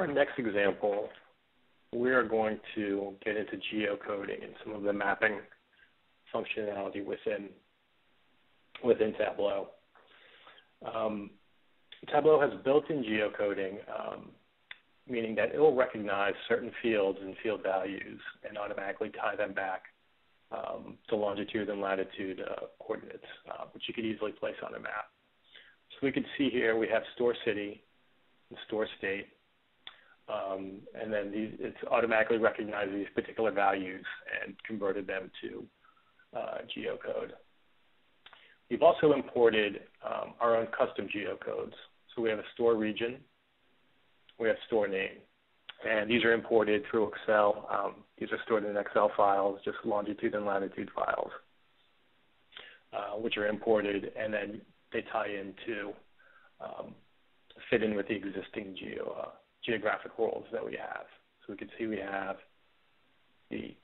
our next example, we are going to get into geocoding and some of the mapping functionality within Tableau. Tableau has built-in geocoding, meaning that it will recognize certain fields and field values and automatically tie them back to longitude and latitude coordinates, which you could easily place on a map. So we can see here we have store city and store state, and then it's automatically recognized these particular values and converted them to geocode. We've also imported our own custom geocodes. So we have a store region, we have store name, and these are imported through Excel. These are stored in Excel files, just longitude and latitude files, which are imported, and then they tie into, fit in with the existing geographic roles that we have. So we can see we have the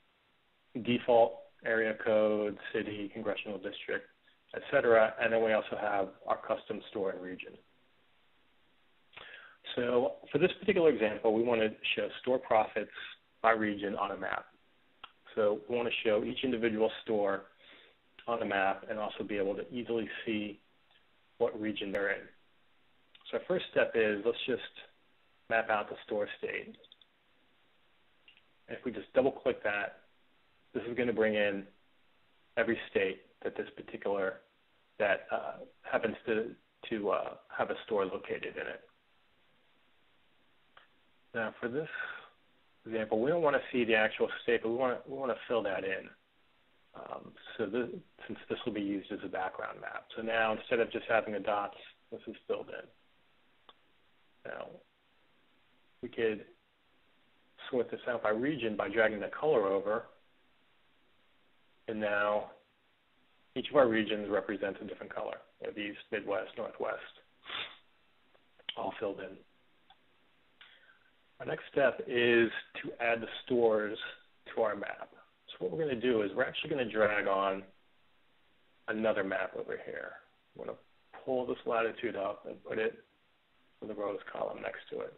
default area code, city, congressional district, etc., and then we also have our custom store and region. So for this particular example, we want to show store profits by region on a map. So we want to show each individual store on a map and also be able to easily see what region they're in. So our first step is, let's just map out the store state. And if we just double click that, this is going to bring in every state that happens to have a store located in it. Now for this example, we don't want to see the actual state, but we want to fill that in. Since this will be used as a background map. So now instead of just having the dots, this is filled in. Now we could sort this out by region by dragging the color over. And now each of our regions represents a different color. We have East, Midwest, Northwest, all filled in. Our next step is to add the stores to our map. So what we're going to do is we're actually going to drag on another map over here. I'm going to pull this latitude up and put it in the rows column next to it.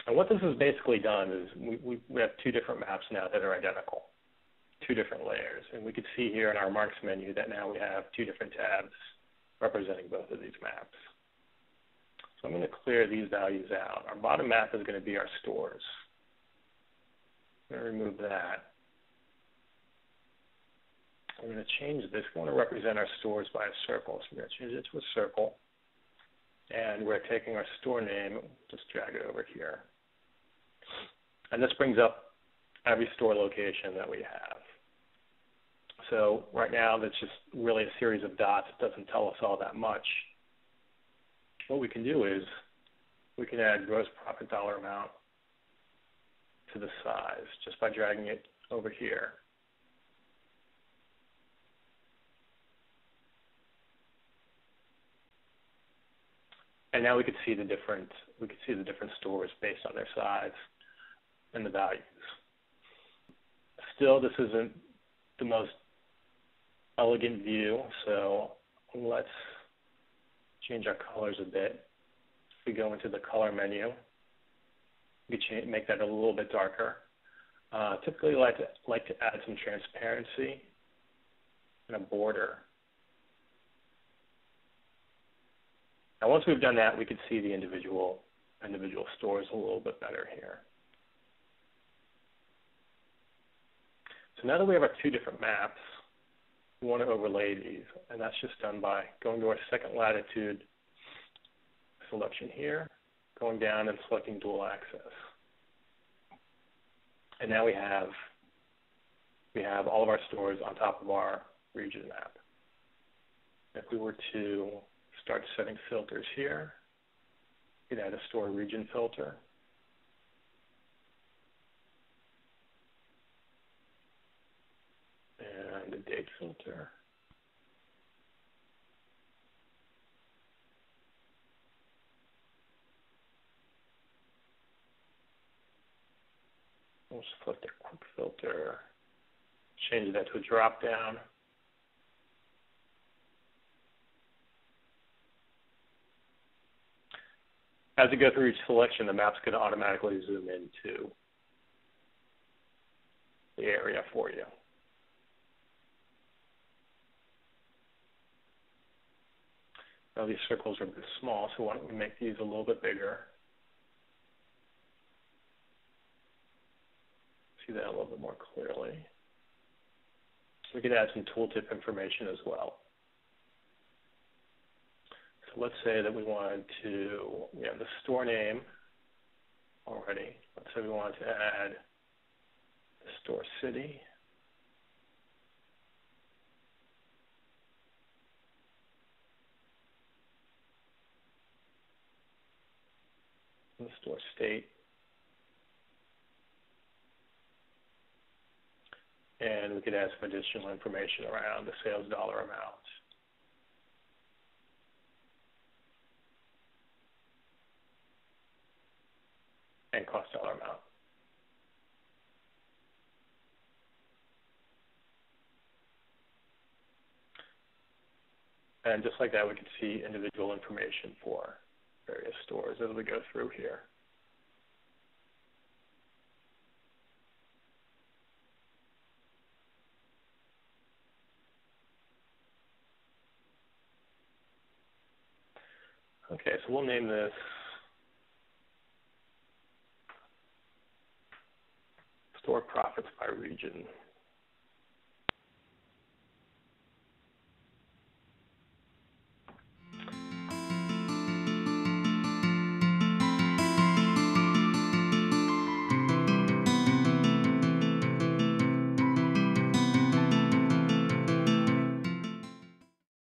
And what this has basically done is we have two different maps now that are identical, two different layers. And we can see here in our marks menu that now we have two different tabs representing both of these maps. So I'm going to clear these values out. Our bottom map is going to be our stores. I'm going to remove that. I'm going to change this. We want to represent our stores by a circle. So we're going to change it to a circle. And we're taking our store name, just drag it over here. And this brings up every store location that we have. So right now, that's just really a series of dots. It doesn't tell us all that much. What we can do is we can add gross profit dollar amount to the size just by dragging it over here. And now we could see the different stores based on their size and the values. Still, this isn't the most elegant view, so let's change our colors a bit. If we go into the color menu, we can make that a little bit darker. Typically, like to add some transparency and a border. Now, once we've done that, we can see the individual stores a little bit better here. So now that we have our two different maps, we want to overlay these, and that's just done by going to our second latitude selection here, going down and selecting dual axis. And now we have all of our stores on top of our region map. If we were to start setting filters here, we could add a store region filter. And a date filter. We'll select a quick filter, change that to a drop down. As you go through each selection, the map's going to automatically zoom into the area for you. Now these circles are a bit small, so why don't we make these a little bit bigger? See that a little bit more clearly. We could add some tooltip information as well. So let's say that we wanted to, we have the store name already. Let's say we wanted to add the store city. The store state. And we could add some additional information around the sales dollar amount. And cost dollar amount. And just like that, we can see individual information for various stores as we go through here. Okay, so we'll name this store profits by region